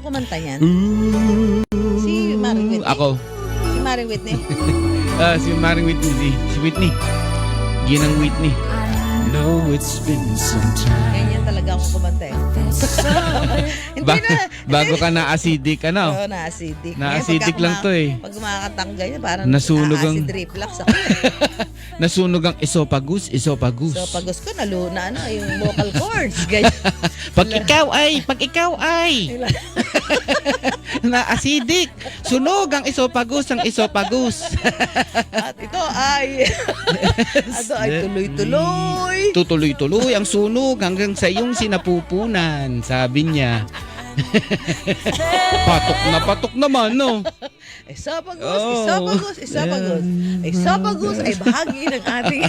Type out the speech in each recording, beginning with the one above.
kumanta niyan? Ooh, Si Maring Whitney? Ako. Si Maring Whitney? Si Maring Whitney. Si Whitney. Ginang Whitney. No, it's been some time. Ganyan talaga ako kumanta eh. Hindi na. Bago ka na-acidic, ano? Oo, na-acidic. Na-acidic lang to eh. Pag kumakanta ko ganyan, parang Nasunog ang- acid reflux ako. Nasunog ang esophagus. So pagos ko, na ano, yung vocal cords. Ganyan. Pag ikaw ay na-acidic. Sunog ang esophagus. At ito ay tuloy-tuloy. Tutuloy-tuloy ang sunog hanggang sa iyong sinapupunan, sabi niya. Patok naman, no? Esophagus ay bahagi ng ating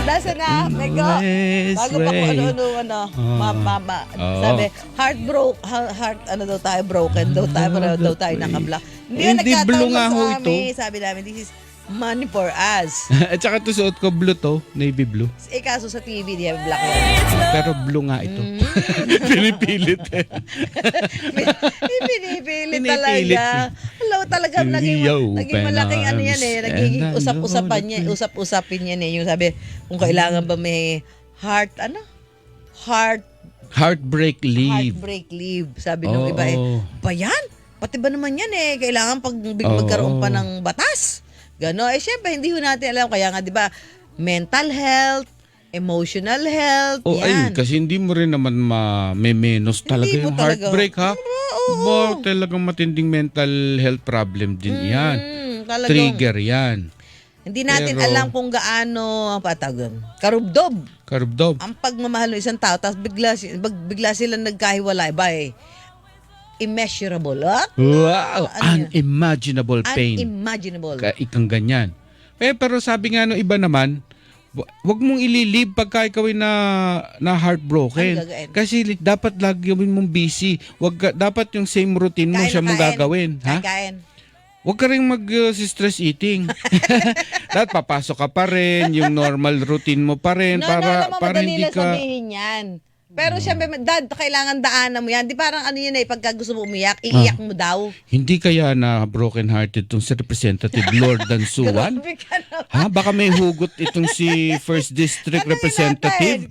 nasa na, Mego. Bago pa kung ano. Sabi, ano daw tayo, broken daw tayo, para daw tayo nakablock. Hindi blue nga ho ito. Sabi namin, this is money for us. At saka to suot ko blue to, navy blue. Kaso sa TV, di black yan. Pero blue nga ito. Pinipilit eh. Pinipilit talaga. Hello, talagang naging malaking ano yan eh. Naging usap-usapin yan eh. Yung sabi, kung kailangan ba may Heartbreak leave. Sabi nung iba eh, ba yan? Pati ba naman yan eh? Kailangan pag magkaroon pa ng batas. Gano'n. Syempre, hindi ho natin alam. Kaya nga, di ba, mental health, emotional health, yan. Ay, kasi hindi mo rin naman menos talaga yung heartbreak, ha? Oo. Talagang matinding mental health problem din yan. Trigger yan. Hindi natin alam kung gaano patagon. Karubdob. Ang pagmamahal ng isang tao, tapos bigla silang nagkahiwalay. Immeasurable. Wow! Unimaginable pain. Unimaginable. Ikang ganyan. Pero sabi nga no iba naman, wag mong ililib pagka ikaw ay na heartbroken. Kasi dapat lagi mong busy. Dapat yung same routine mo siya mong gagawin. Kain. Huwag ka rin mag-stress eating. Dapat papasok ka pa rin, yung normal routine mo pa rin. Para hindi ka... sabihin yan. Pero siyempre, dad, kailangan daanan mo yan. Di parang ano yun eh, pagka gusto mo umiyak, iiyak mo daw. Hindi kaya na broken-hearted itong si Representative Lord Dansuan? Grabe ka naman. Baka may hugot itong si First District Representative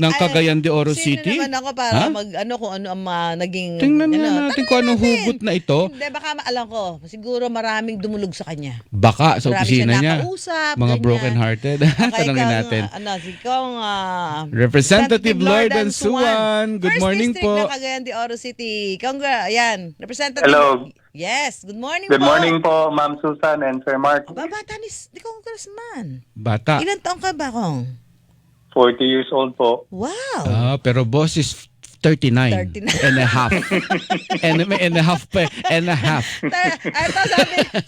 ng Cagayan de Oro City? Sino naman ako para kung ano ang naging... Tingnan natin kung anong hugot na ito. Hindi, baka alam ko. Siguro maraming dumulog sa kanya. Baka sa opisina niya. Mga ganyan. broken-hearted. Tanungin natin. Representative Lord Dansuan. Good morning First po. District ng Cagayan de Oro City. Ayan, Representative. Hello. Yes, good morning Good po. morning po, Ma'am Susan and Sir Mark. Bata ni Congressman. Bata. Ilan taong ka ba, Kong? 40 years old po. Wow. Pero boss is 39 and a half. and a half. Ito,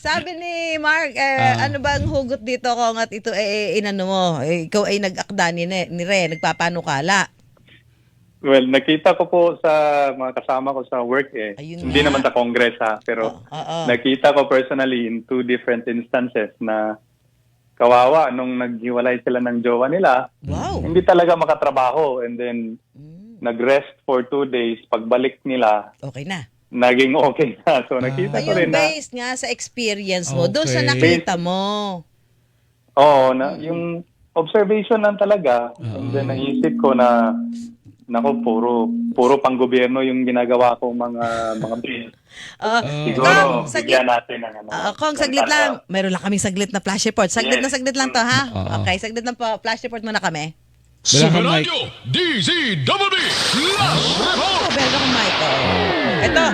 sabi ni Mark, ano bang hugot dito kung at ito inano mo? Ikaw ay nag-akda ni Re, nagpapanukala. Well, nakita ko po sa mga kasama ko sa work Ayun hindi nga. naman sa Congress pero nakita ko personally in 2 different instances na kawawa nung naghiwalay sila ng jowa nila. Wow. Hindi talaga makatrabaho and then nag-rest for 2 days. Pagbalik nila, Okay na. naging okay na. So nakita ko rin Ayun, na based nga sa experience mo, doon sa Okay. nakita mo. yung observation lang talaga. And then naisip ko na nako, puro pang-gobyerno yung ginagawa kong mga bills. Siguro, bigyan natin ng Kong, saglit lang. Meron lang kaming saglit na flash report. Saglit lang to, ha? Okay, saglit lang po. Flash report muna kami. Superradyo DZWB Flash Report! Meron akong mic. Ito,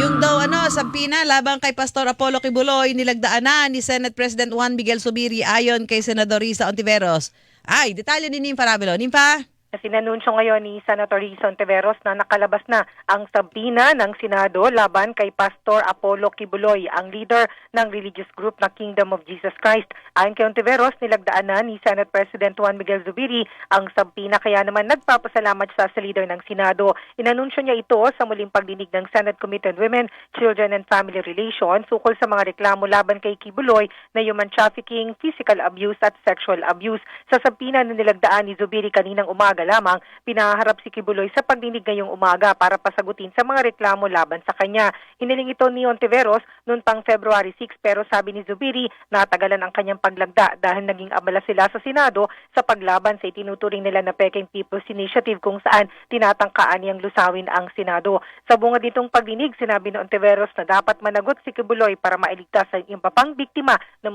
yung daw sampina labang kay Pastor Apollo Kibuloy nilagdaan na ni Senate President Juan Miguel Zubiri ayon kay Senador Risa Ontiveros. Ay, detalye ni Nimpa Rabelo. Nimpa? Sinanunsyo ngayon ni Senator Risa Ontiveros na nakalabas na ang sabina ng Senado laban kay Pastor Apollo Kibuloy, ang leader ng religious group na Kingdom of Jesus Christ. Ayon kay Ontiveros, nilagdaan na ni Senate President Juan Miguel Zubiri ang sabina, kaya naman nagpapasalamat siya sa leader ng Senado. Inanunsyo niya ito sa muling pagdinig ng Senate Committee on Women, Children and Family Relations ukol sa mga reklamo laban kay Kibuloy na human trafficking, physical abuse at sexual abuse. Sa sabina na nilagdaan ni Zubiri kaninang umaga, umaga lamang, pinaharap si Kibuloy sa pagdinig ngayong umaga para pasagutin sa mga reklamo laban sa kanya. Hiniling ito ni Ontiveros noon pang February 6 pero sabi ni Zubiri natagalan ang kanyang paglagda dahil naging abala sila sa Senado sa paglaban sa itinuturing nila na Peking People's Initiative kung saan tinatangkaan niyang lusawin ang Senado. Sa bunga ditong pagdinig, sinabi ni Ontiveros na dapat managot si Kibuloy para mailigtas ang iba pang biktima ng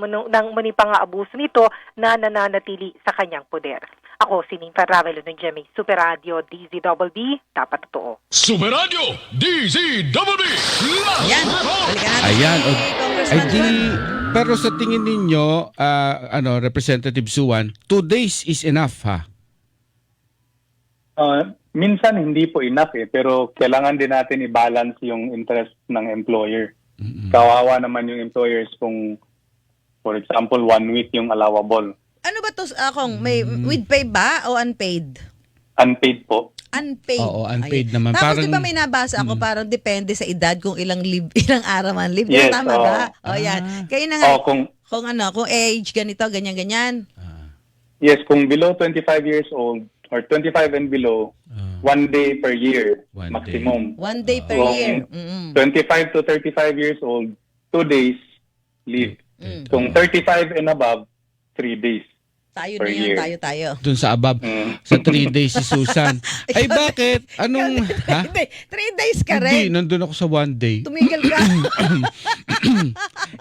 muni pang aabuso nito na nananatili sa kanyang poder. Ako, si Ninfa Ravelo ng GMA Super Radio DZBB, dapat totoo. Super Radio DZBB Last Ayan, Report. balikan natin Ayan, si Congressman Juan. pero sa tingin ninyo, Representative Suwan, 2 days is enough, ha? Minsan hindi po enough pero kailangan din natin i-balance yung interest ng employer. Kawawa naman yung employers kung, for example, 1 week yung allowable. Ano ba to, Kong? May with pay ba o unpaid? Unpaid po. Unpaid. Oo, unpaid Ay. naman. Tapos Parang- di ba may nabasa ako, parang depende sa edad kung ilang leave, ilang araw man leave. Yes, Tama oo. ba? O yan. Kaya na nga, Kung kung age, ganito, ganyan. yes, kung below 25 years old or 25 and below, 1 day per year 1 maximum. 1 day per Kung year. 25 to 35 years old, 2 days leave. Kung 35 and above, 3 days. Tayo per na yun, year. tayo. Dun sa above, sa 3 days si Susan. Ay, bakit? Anong, ha? Hindi, 3 days ka Hindi, rin. nandun ako sa 1 day. Tumigil ka.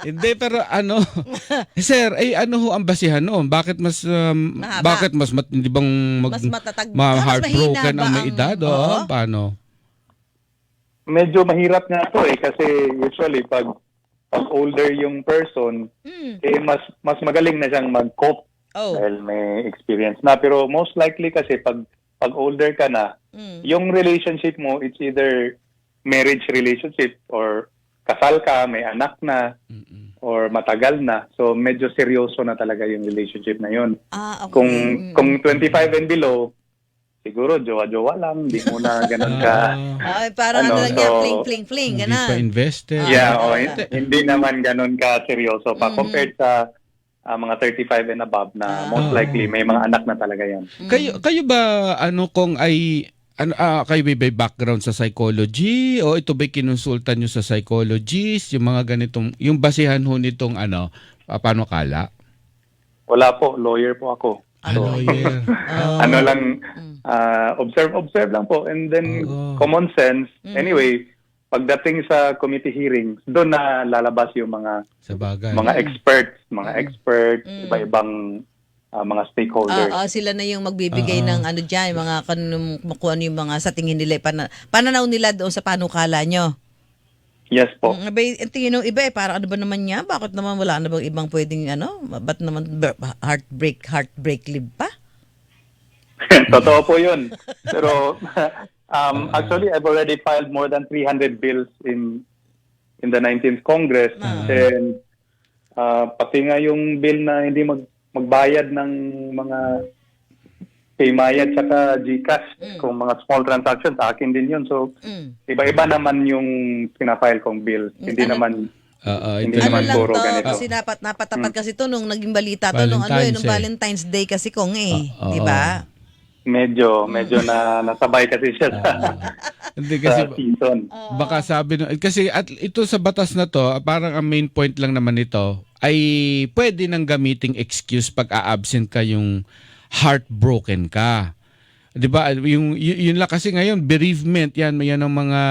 Hindi, pero sir, ano ho ang basihan noon? Bakit mas, Mahaba. bakit mas hindi bang Mas matatag. ma- mas heartbroken mahina ba ang may edad? Oo. Paano? Medyo mahirap nga to kasi usually pag older yung person, mas magaling na siyang mag-cope Oh. dahil may experience na. Pero most likely kasi pag older ka na, yung relationship mo, it's either marriage relationship or kasal ka, may anak na, or matagal na. So medyo seryoso na talaga yung relationship na yun. Okay. Kung 25 and below, siguro jowa-jowa lang, hindi mo na ganun ka. Ay, parang Ano, lang yan, so, fling, Hindi gano'n. pa invested. Yeah, hindi naman ganun ka seryoso pa compared sa mga 35 and above na most likely may mga anak na talaga yan. Kayo ba kung ay kayo may background sa psychology o ito ba'y kinonsulta nyo sa psychologist, yung mga ganitong, yung basihan ho nitong paano kala? Wala po, lawyer po ako. Lawyer. Ano lang, observe lang po. And then, common sense. Anyway, pagdating sa committee hearings, doon na lalabas yung mga Sa bagay. experts, iba-ibang mga stakeholders. Sila na yung magbibigay ng dyan, mga kung ano yung mga sa tingin nila, pananaw nila doon sa panukala nyo. Yes po. Tingin ng iba parang ano ba naman niya? Bakit naman wala na bang ibang pwedeng ba't naman heartbreak leave pa? Totoo po yun. Pero actually, I've already filed more than 300 bills in the 19th Congress. And pati nga yung bill na hindi magbayad ng mga Paymaya at saka GCash, kung mga small transactions, sa akin din yun. So, iba-iba naman yung pinafile kong bill. Hindi naman hindi naman lang puro to, ganito. kasi napatapat kasi to nung naging balita to nung Valentine's Day kasi kong di ba? Medyo na nasabay kasi siya Hindi kasi sa season. baka sabi kasi at ito sa batas na to, parang ang main point lang naman nito ay pwede nang gamiting excuse pag a-absent ka yung heartbroken ka. 'Di ba? Yung yun lang kasi ngayon bereavement yan ang mga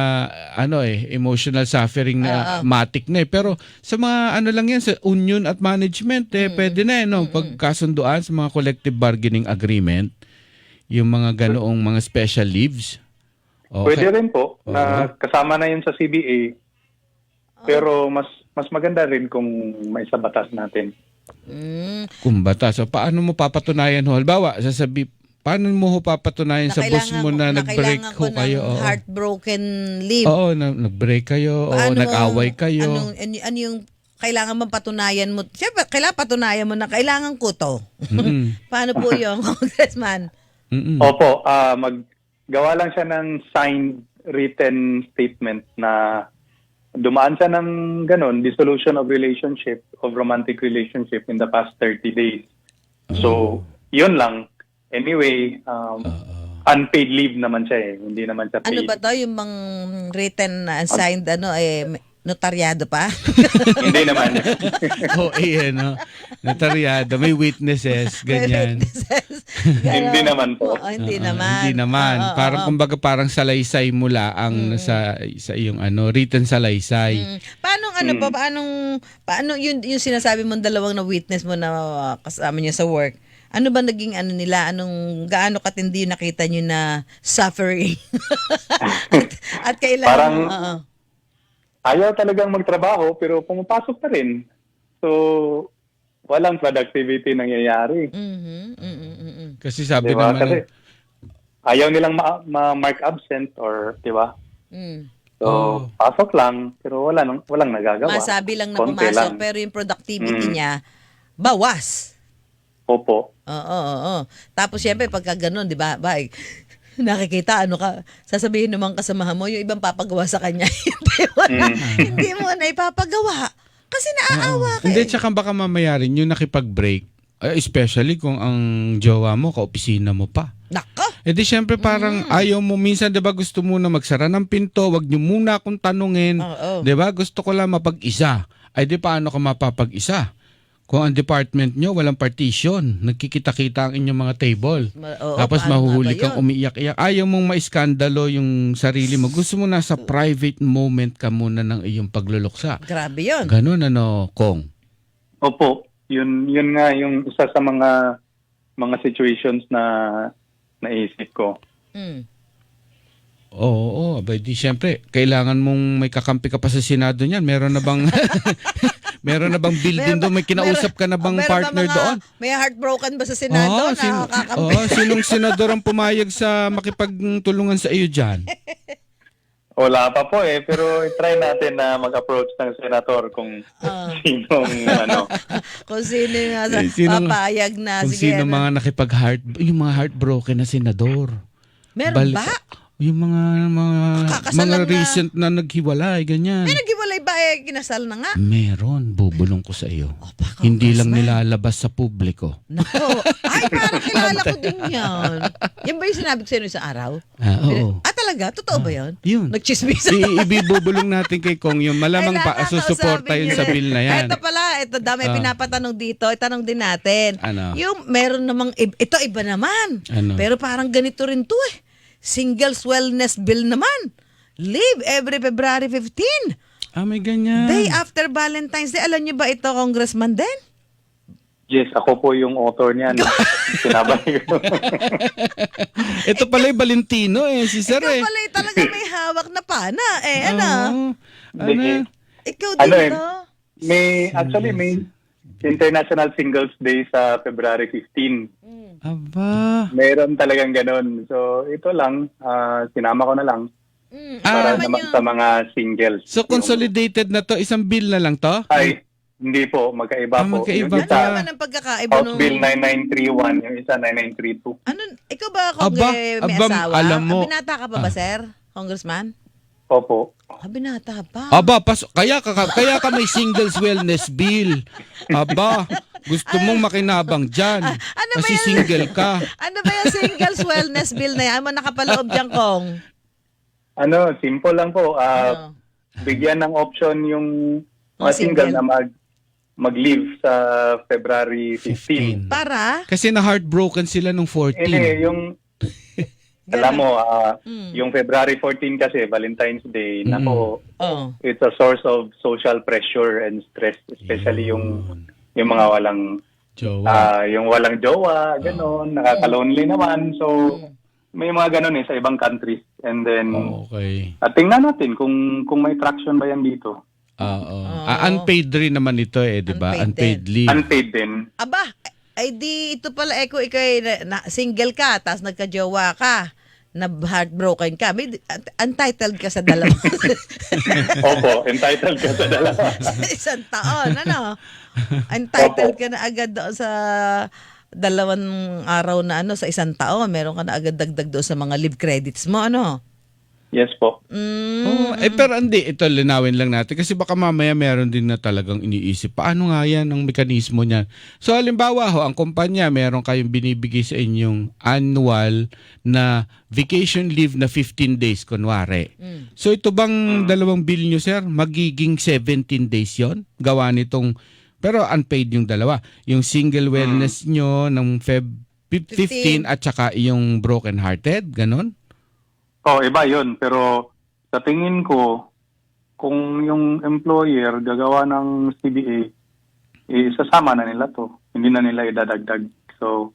emotional suffering na matik na pero sa mga lang yan sa union at management pwede na pagkasunduan sa mga collective bargaining agreement yung mga ganoong mga special leaves. Okay. Pwede rin po na kasama na yun sa CBA. Pero mas maganda rin kung may sa batas natin. Kung batas. So, paano mo papatunayan ho? Halimbawa, paano mo ho papatunayan sa boss mo na nag-break ho kayo? Heartbroken leave. Oo, nag-break kayo. Oo, nag-away kayo. Ano yung kailangan mong patunayan mo? Siyempre, kailangan patunayan mo na kailangan ko to. Paano po yung Congressman? Opo, maggawa lang siya ng signed written statement na dumaan siya ng dissolution of romantic relationship in the past 30 days. So, yun lang. Anyway, unpaid leave naman siya hindi naman siya paid. Ano ba to? Yung mga written and signed, notaryado pa? Hindi naman. Oo, no? Notaryado, may witnesses, ganyan. Hindi naman po. Hindi naman. Hindi naman. Parang kumbaga parang salaysay mula ang sa iyong written salaysay. Paano paano yung sinasabi mong dalawang na witness mo na kasama niyo sa work? Ano ba naging nila? Gaano katindi yung nakita niyo na suffering? at kailangan Parang ayaw talagang magtrabaho pero pumapasok pa rin. So walang productivity nangyayari. Kasi sabi Diba? naman Kasi ayaw nilang ma-mark absent or, di ba? So, pasok lang, pero walang nagagawa. masabi lang na Konti pumasok, lang. pero yung productivity niya, bawas. Opo. Oo. Tapos syempre, pagka ganun, di ba, nakikita, sasabihin naman kasamahan mo, yung ibang papagawa sa kanya, hindi mo na ipapagawa. Kasi naaawa ka Hindi, tsaka baka mamaya rin yung nakipag-break. Especially kung ang jowa mo, kaopisina mo pa. Nako! Di syempre parang ayaw mo, minsan 'di ba gusto mo na magsara ng pinto, wag niyo muna akong tanungin. 'Di ba? Gusto ko lang mapag-isa. Ay di paano ka mapapag-isa? Kung ang department nyo walang partition, nagkikita-kita ang inyong mga table. Tapos mahuhuli kang umiiyak-iyak. Ayaw mong maiskandalo yung sarili mo. Gusto mo na sa private moment ka muna ng iyong pagluluksa. Grabe yun. Ganun Kong? Opo. Yun nga yung isa sa mga situations na naisip ko. Oo, abay di syempre, kailangan mong may kakampi ka pa sa Senado niyan. Meron na bang bill din doon? May kinausap ka na bang partner doon? May heartbroken ba sa Senado na kakampi? Sinong senador ang pumayag sa makipagtulungan sa iyo diyan? Wala pa po pero try natin na mag-approach ng senator kung sinong kung sino yung papayag na. Kung sige, sino mga yung mga heartbroken na senador. Meron ba? Yung mga recent na naghiwalay, ganyan. May naghiwalay ba kinasal na nga? Meron, bubulong ko sa iyo. Hindi lang nilalabas sa publiko. Nako. Ay, parang kilala ko din yan. Yan ba yung sinabi ko sa inyo isang araw? Oo. Talaga? Totoo ba yun? Yun. Nagchismisa. Ibibubulong natin kay Kong yung malamang susuporta yun sa bill na yan. Ito pala, may pinapatanong dito. Itanong din natin. Ano? Yung meron namang, ito iba naman. Ano? Pero parang ganito rin to Singles Wellness Bill naman. Leave every February 15. May ganyan. Day after Valentine's Day. Alam niyo ba ito, Congressman din? Yes, ako po yung author niyan. Sinabay ko. Ito pala yung Valentino si Sir Ikaw pala talaga may hawak na pana. Ikaw dito? May International Singles Day sa February 15. Aba. Meron talagang ganun. So, ito lang, sinama ko na lang. Para naman sa mga singles. So, consolidated na to? Isang bill na lang to? Ay, hindi po. Magkaiba po. Magkaiba Yung Ano isa, naman ang pagkakaiba House nung... Bill 9931. Yung isa, 9932. Ikaw ba, may asawa? Alam mo. Binata ka pa ba, sir? Congressman? Opo. Binata pa. Kaya ka may singles wellness bill. Gusto mong makinabang dyan. Kasi single ka. Ano ba yung singles wellness bill na yan? Ano nakapaloob dyan, Kong? Simple lang po. Bigyan ng option yung mga single na mag-leave sa February 15. Para? Kasi na-heartbroken sila nung 14. Alam mo, yung February 14 kasi, Valentine's Day, it's a source of social pressure and stress, especially yung mga walang jowa. Yung walang jowa, gano'n, nakaka-lonely naman. So, may mga gano'n sa ibang countries. And then, tingnan natin kung may traction ba yan dito. Unpaid rin naman ito di ba? Unpaid leave. Unpaid din. Aba, ay di ito pala ikaw single ka, tapos nagka-jowa ka, na heartbroken ka. Entitled ka sa dalawa. Opo, entitled ka sa dalawa. Sa isang taon, Entitled ka na agad doon sa 2 araw na sa isang taon. Meron ka na agad dagdag doon sa mga leave credits mo, Yes po. Pero hindi, ito linawin lang natin kasi baka mamaya meron din na talagang iniisip, paano nga yan ang mekanismo niyan? So halimbawa ho, ang kumpanya meron kayong binibigay sa inyong annual na vacation leave na 15 days kunwari. So ito bang dalawang bill nyo, sir, magiging 17 days yon gawa nitong, pero unpaid yung dalawa. Yung single wellness nyo ng Feb 15 at saka yung broken hearted, ganon? Iba yun. Pero sa tingin ko, kung yung employer gagawa ng CBA, isasama na nila to. Hindi na nila idadagdag. So,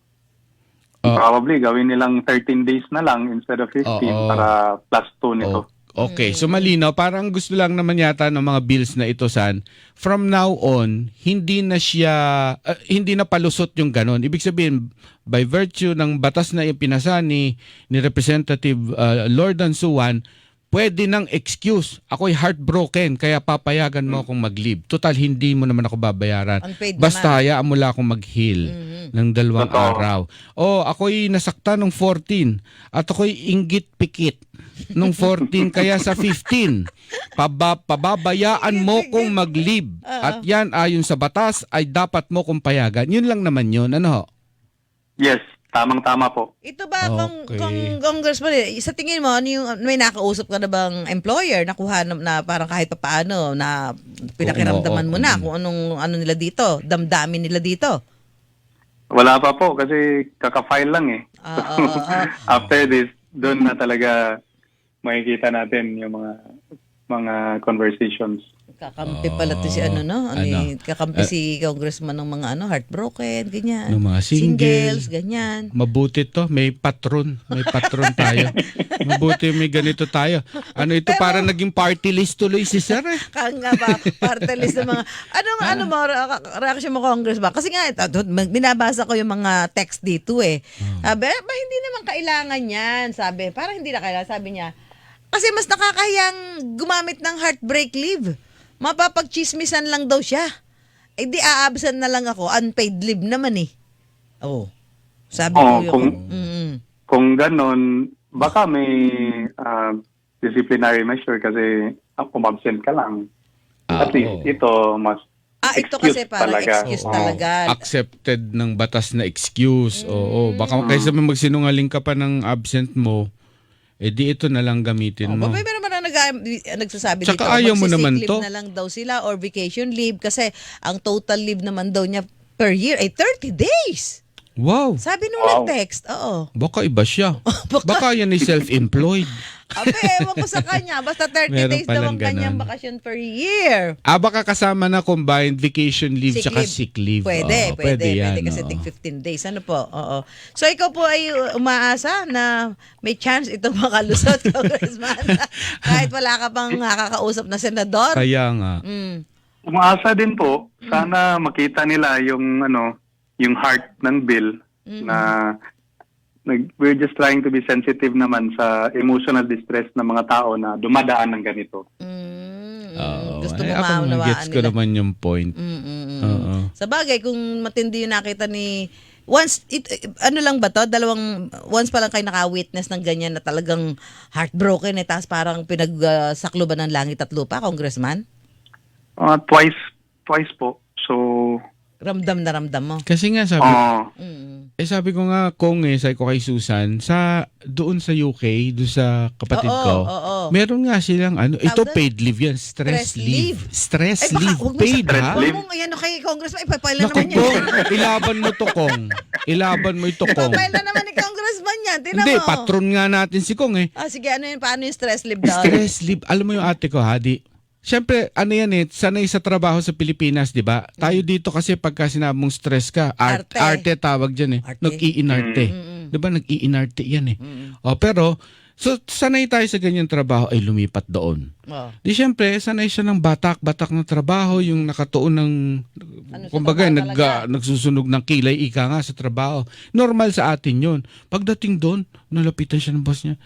probably gawin nilang 13 days na lang instead of 15 para plus 2 nito. Okay, so malinaw. Parang gusto lang naman yata ng mga bills na ito, San. From now on, hindi na siya, hindi na palusot yung ganon. Ibig sabihin, by virtue ng batas na ipinasa ni Representative Lord Dansuan, pwede ng excuse. Ako'y heartbroken, kaya papayagan mo akong mag-leave. Total, hindi mo naman ako babayaran. Unpaid Basta naman. hayaan mo lang akong mag-heal ng 2 araw. Ako'y nasaktan ng 14 at ako'y inggit pikit nung 14 kaya sa 15 pababayaan mo kong mag-leave at yan ayon sa batas ay dapat mo kong payagan. Yun lang naman yun, ano? Yes, tamang-tama po. Ito ba, Okay. kung Congressman, sa tingin mo, ano yung, may nakausap ka na bang employer na kuha na parang kahit papaano na pinakiramdaman mo na kung ano nila dito, damdamin nila dito? Wala pa po kasi kaka-file lang eh. After this, doon na talaga makikita natin yung mga conversations. Kakampi pala to si kakampi si Congressman ng mga heartbroken, ganyan. Ng mga single. Ganyan. Mabuti to, may patron tayo. Mabuti may ganito tayo. Ano ito, para naging party list tuloy si sir eh. Nga ba, party list ng mga, reaction mo, Congressman? Kasi nga, binabasa ko yung mga text dito eh. Sabi, hindi naman kailangan yan. Sabi, parang hindi na kailangan. Sabi niya, kasi mas nakakahiyang gumamit ng heartbreak leave. Mapapagchismisan lang daw siya. Di a-absent na lang ako. Unpaid leave naman eh. Sabi ko yun. Kung ganon, baka may disciplinary measure kasi umabsent ka lang. At least ito mas ito kasi parang talaga. excuse talaga. Accepted ng batas na excuse. Oo, baka kaysa magsinungaling ka pa ng absent mo, di ito na lang gamitin mo. May naman na nagsasabi Tsaka dito, ayaw mo naman leave to. na lang daw sila or vacation leave kasi ang total leave naman daw niya per year ay 30 days. Wow. Sabi nung nag-text, Baka iba siya. Baka yan ay self-employed. Ewan ko sa kanya. Basta 30 Meron days daw palang ang kanyang ganon. bakasyon per year. Baka kasama na combined vacation leave tsaka sick leave. Pwede yan. kasi tig 15 days. Ano po? Oo. So ikaw po ay umaasa na may chance itong makalusot, Congressman. Kahit wala ka pang nakakausap na senador. Kaya nga. Umaasa din po, sana makita nila yung yung heart ng bill na we're just trying to be sensitive naman sa emotional distress ng mga tao na dumadaan ng ganito. Gusto mo ako maunawaan gets ko nila. naman yung point. Sa bagay, kung matindi yung nakita ni once, lang ba to? Once pa lang kayo naka-witness ng ganyan na talagang heartbroken tapos parang pinagsakluban ng langit at lupa, Congressman? Twice po. So, Ramdam na ramdam mo. Kasi nga sabi ko nga sabi ko kay Susan, doon sa UK, doon sa kapatid ko, meron nga silang ito paid leave yan, stress leave. Stress leave, paid ha? Huwag mong kay Congressman, ipapailan naman Naku, yan. ilaban mo to, Kong. Ilaban mo ito, Kong. Ipapailan naman ni Congressman yan. Tinan Hindi, mo. patron nga natin si Kong eh. Sige, paano yung stress leave daw? Stress leave. Alam mo yung ate ko, Siyempre, sanay sa trabaho sa Pilipinas, di ba? Tayo dito kasi pagka sinabong stress ka, arte tawag dyan eh. Arte. Nag-iinarte. Di ba? Nag-iinarte yan eh. Pero, so sanay tayo sa ganyang trabaho, ay lumipat doon. Di siyempre, sanay siya ng batak na trabaho, yung nakatuon ng, kumbaga, nagsusunog ng kilay, ika nga sa trabaho. Normal sa atin yun. Pagdating doon, nalapitan siya ng boss niya.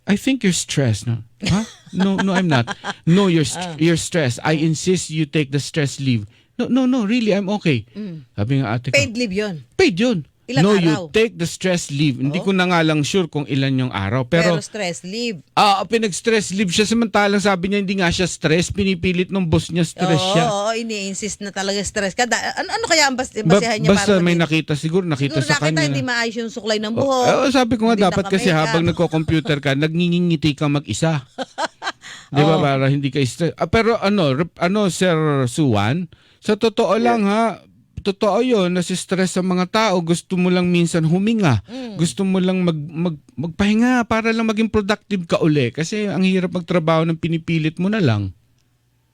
I think you're stressed. No? Huh? No, I'm not. No, you're stressed. I insist you take the stress leave. No, really, I'm okay. Sabi nga ate ko. Paid leave yun. Paid yun. Ilang no, araw? you take the stress leave. Hindi ko na nga lang sure kung ilan yung araw. Pero Pero, stress leave. pinag-stress leave siya. Samantalang sabi niya, hindi nga siya stress. Pinipilit ng boss niya, stress siya. Oo, ini-insist na talaga stress ka. Ano kaya ang basihan niya Basta para may maging- nakita siguro, nakita Siguro sa nakita kanya. hindi maayos yung suklay ng buhok. Sabi ko nga, Hindi dapat kasi naka-makeup. habang nagko-computer ka, nagngingiti ka mag-isa. Di ba? Para hindi ka stress. Pero Sir Suwan, sa totoo lang ha, totoo yun, nasi-stress sa mga tao. Gusto mo lang minsan huminga. Gusto mo lang magpahinga para lang maging productive ka uli. Kasi ang hirap magtrabaho ng pinipilit mo na lang.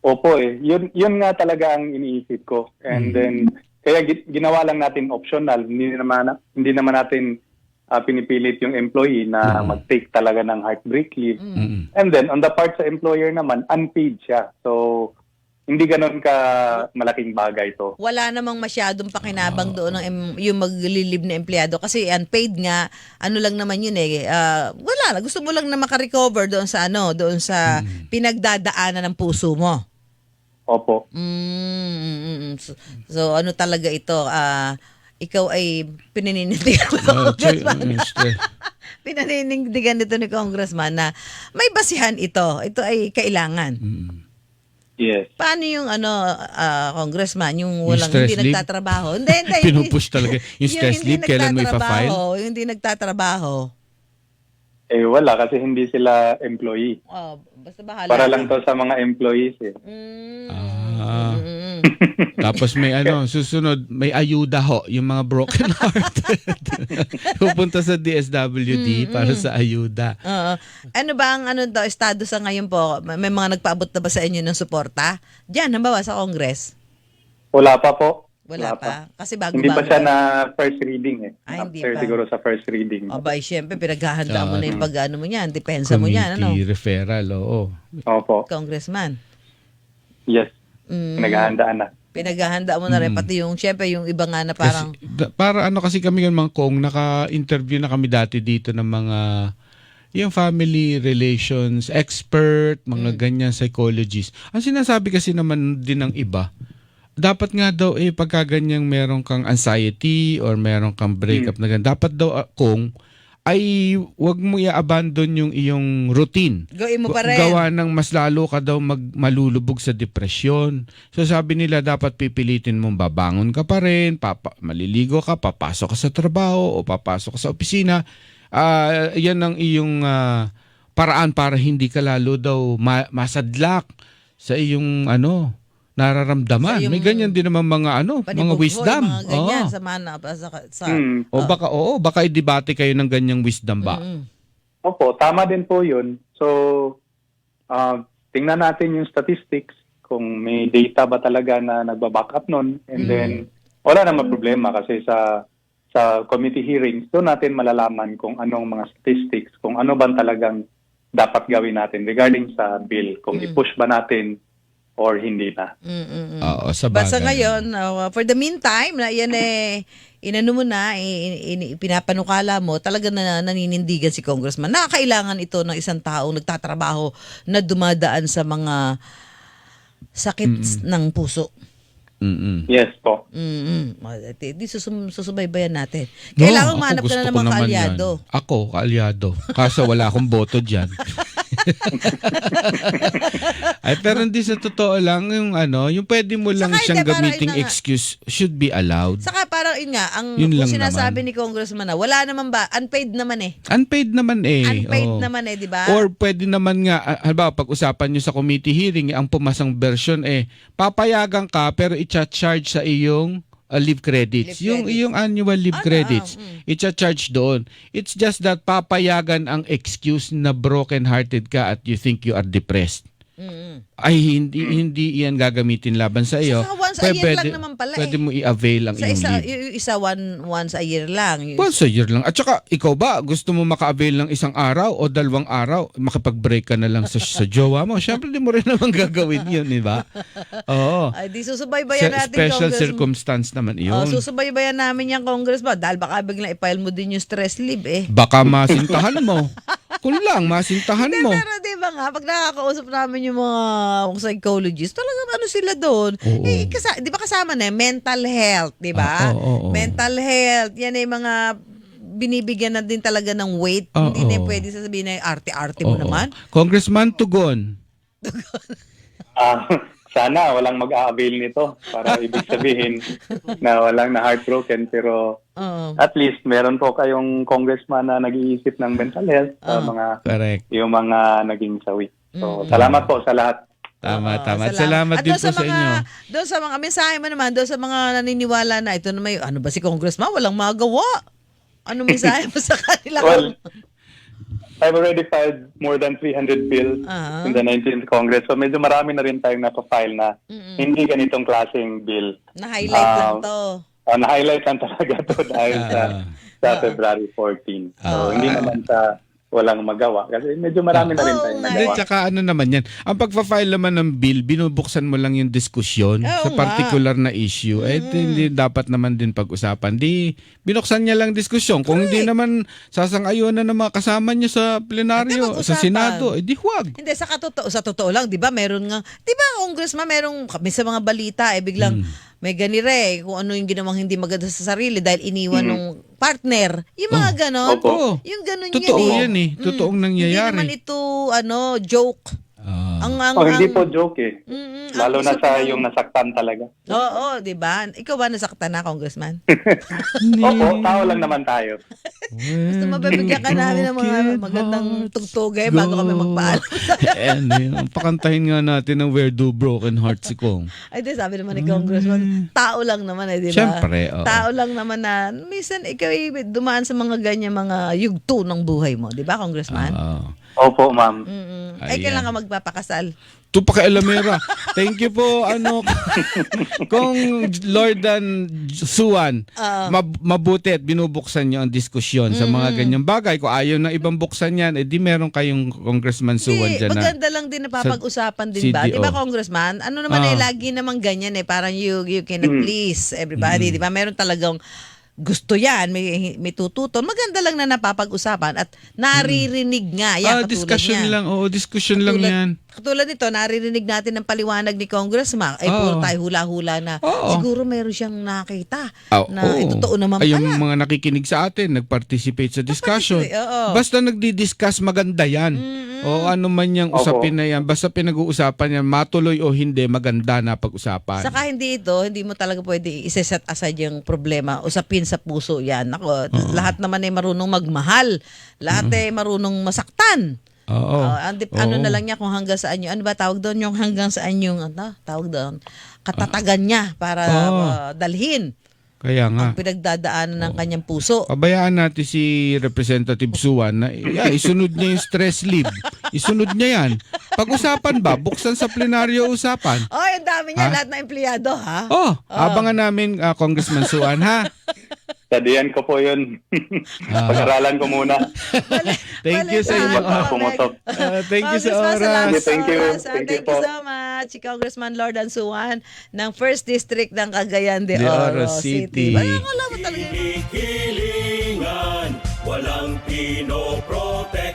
Opo yun nga talaga ang iniisip ko. And then, kaya ginawa lang natin optional. Hindi naman natin pinipilit yung employee na mag-take talaga ng heartbreak leave. And then, on the part sa employer naman, unpaid siya. So, hindi ganon ka malaking bagay to. Wala namang masyadong pakinabang doon ng yung maglilib na empleyado kasi unpaid nga, ano lang naman yun wala na, gusto mo lang na makarecover doon sa pinagdadaanan ng puso mo. Opo. So ano talaga ito, ikaw ay pinaninindigan mo. Pinaninindigan nito ni Congressman na may basihan ito. Ito ay kailangan. Yes. Paano yung Congressman, yung walang stress hindi leave? nagtatrabaho? Hindi. Pinupush talaga. Yung stress leave, kailan mo ipafile? Yung hindi nagtatrabaho. Wala kasi hindi sila employee. Basta bahala. Para lang to sa mga employees Tapos may susunod, may ayuda ho, yung mga broken hearted. Pupunta sa DSWD para sa ayuda. Ano ba ang estado sa ngayon po? May mga nagpaabot na ba sa inyo ng suporta? Diyan, halimbawa sa Congress? Wala pa po. Wala pa. Kasi bago-bago. Hindi pa siya na first reading Hindi After pa. siguro sa first reading. Siyempre, pinaghahanda mo na yung pag-ano mo yan. Depensa mo yan, Committee referral, oo. Opo. Congressman. Yes. Pinaghahandaan na. Pinaghahanda mo na rin. Pati yung, siyempre, yung iba nga na parang... Kasi kami yung mga Kong, naka-interview na kami dati dito ng mga yung family relations expert, mga ganyan psychologists. Ang sinasabi kasi naman din ng iba, dapat nga daw pagka ganyang meron kang anxiety or meron kang breakup na ganyan, dapat daw kung ay wag mo i-abandon yung iyong routine. Gawin mo pa rin. Gawa ng mas lalo ka daw malulubog sa depresyon. So sabi nila dapat pipilitin mong babangon ka pa rin, maliligo ka, papasok ka sa trabaho o papasok ka sa opisina. Yan ang iyong paraan para hindi ka lalo daw masadlak sa iyong nararamdaman. May ganyan din naman mga mga wisdom. Mga ganyan sa Baka i-debate kayo ng ganyang wisdom ba? Opo, tama din po yun. So, tingnan natin yung statistics kung may data ba talaga na nagbaback up nun. And then, wala naman problema kasi sa committee hearings, doon natin malalaman kung anong mga statistics, kung ano ba talagang dapat gawin natin regarding sa bill. Kung i-push ba natin or hindi na. Oo, sa bagay. Basta ngayon, for the meantime, na yan inano mo na, pinapanukala mo, talaga na naninindigan si Congressman. Nakakailangan ito ng isang taong nagtatrabaho na dumadaan sa mga sakit ng puso. Yes po. Di susubaybayan natin. Kailangan manap ka na ng mga kaalyado. Ako, kaalyado. Kaso wala akong boto dyan. Pero hindi sa totoo lang yung pwede mo lang Saka siyang hindi, gamiting parang excuse should be allowed. Saka parang Yun kung lang sinasabi naman. ni Congressman na wala naman ba, unpaid naman Unpaid naman Unpaid oo. naman di ba? Or pwede naman nga, halimbawa pag-usapan nyo sa committee hearing, ang pumasang version papayagan ka pero i-charge sa iyong leave credits. Yung annual leave credits, i-charge doon. It's just that papayagan ang excuse na broken-hearted ka at you think you are depressed. Ay hindi iyan gagamitin laban sa iyo. Saka once a year lang naman pala Pwede mo i-avail ang Sa iyong isa, leave. once a year lang. Once a year lang. At saka, ikaw ba, gusto mo maka-avail ng isang araw o 2 araw? Makipag-break ka na lang sa jowa mo. Siyempre, di mo rin naman gagawin yun, di ba? Oo. Ay, di susubaybayan natin, Special Congressman. circumstance naman yun. Susubaybayan namin yung Congressman. Dahil baka biglang i-file mo din yung stress leave Baka masintahan mo. Kung lang, masintahan mo. Pero di ba nga, pag nakakausap namin yung mga psychologists, talagang ano sila doon. Oo. Di ba kasama na mental health, di ba? Oo. Mental health, yan ay mga binibigyan na din talaga ng weight. Oo. Hindi na pwede sasabihin na arte-arte mo Oo. naman. Congressman Tugon. Sana walang mag-a-avail nito para ibig sabihin na walang na heartbroken, pero Oo. at least meron po kayong congressman na nag-iisip ng mental health sa Correct. yung mga naging sawi. So, salamat po sa lahat. Tama. Oo, Salamat At din doon po sa inyo. Doon sa mga mensahe mo naman, doon sa mga naniniwala na ito na may, ano ba si congressman, walang magawa. Ano mensahe mo sa kanila? Well, I've already filed more than 300 bills in the 19th Congress. So medyo marami na rin tayong napafile na hindi ganitong klaseng bill. Na-highlight lang to. Na-highlight lang talaga to dahil sa February 14. So hindi naman sa walang magawa. Kasi medyo marami na rin tayong Hindi, nagawa. tsaka ano naman yan. Ang pagpa-file naman ng bill, binubuksan mo lang yung diskusyon Oo sa particular na issue. Hindi dapat naman din pag-usapan. Di, binuksan niya lang diskusyon. Kung hindi naman sasang-ayon na ng mga kasama niyo sa plenaryo, Hindi, sa mag-usapan. Senado, di huwag. Hindi, sa totoo lang, di ba, meron nga, di ba, congressman, merong, kami sa mga balita, biglang, may ganire, kung ano yung ginawang hindi maganda sa sarili dahil iniwan ng partner. Yung mga ganon. Opo. Yung ganon Totoo yan yan eh. Totoong nangyayari. Hindi naman ito, joke. Hindi po joke eh. Lalo na sa yung nasaktan talaga. Oo, di ba? Ikaw ba nasaktan na, congressman? Opo, tao lang naman tayo. Gusto mabibigyan ka namin ng mga magandang tugtugay bago kami magpaalam. Pakantahin nga natin ng Where Do Broken Hearts si Kong. Ay, di, sabi naman ni congressman, tao lang naman di ba? Siyempre, oo. Tao lang naman na, minsan ikaw dumaan sa mga ganyan mga yugto ng buhay mo, di ba, congressman? Opo, ma'am. Ay, Ayan. kailan ka magpapakasal? Ito pa kay Alamera. Thank you po, kung Lord and Suan, mabuti at binubuksan niyo ang diskusyon sa mga ganyang bagay. Kung ayaw na ibang buksan yan, di meron kayong Congressman Suan dyan na. Maganda lang din na papag-usapan din ba? CDO. Di ba, congressman? Ano naman lagi namang ganyan parang you cannot please everybody, di ba? Meron talagang gusto yan, may tututon. Maganda lang na napapag-usapan at naririnig nga. Yan, katulad Discussion niya. lang. Oo, discussion lang yan. Katulad nito, naririnig natin ng paliwanag ni Congressman. Puro tayo hula-hula na siguro meron siyang nakita na totoo naman pala. Ay, yung mga nakikinig sa atin, nag-participate sa discussion. Basta nagdi-discuss, maganda yan. O ano man yung usapin na yan, basta pinag-uusapan yan, matuloy o hindi, maganda na pag-usapan. Saka hindi mo talaga pwede isa-set aside yung problema. Usapin sa puso yan. Ako, lahat naman ay marunong magmahal. Lahat ay marunong masaktan. Ano na lang niya kung hanggang saan yun. Ano ba tawag doon? Yung hanggang saan yung, tawag doon? Katatagan niya para dalhin Kaya nga. ang pinagdadaanan ng kanyang puso. Pabayaan natin si Representative Suwan na isunod niya yung stress leave. Isunod niya yan. Pag-usapan ba? Buksan sa plenaryo usapan. Ang dami niya, lahat na empleyado, ha? Abangan namin Congressman Suwan, ha? Studian ko po yun. Pag-aralan ko muna. Thank you sa inyo. Pumutok. Thank you sa Congressman, oras. salamat Thank you. sa oras, ha? Thank you Thank po. you so much. Si Congressman Lord Ansuan ng 1st District ng Cagayan de De Oro Oro City. City. Alam mo talaga. Hilingan, walang pinoprotek.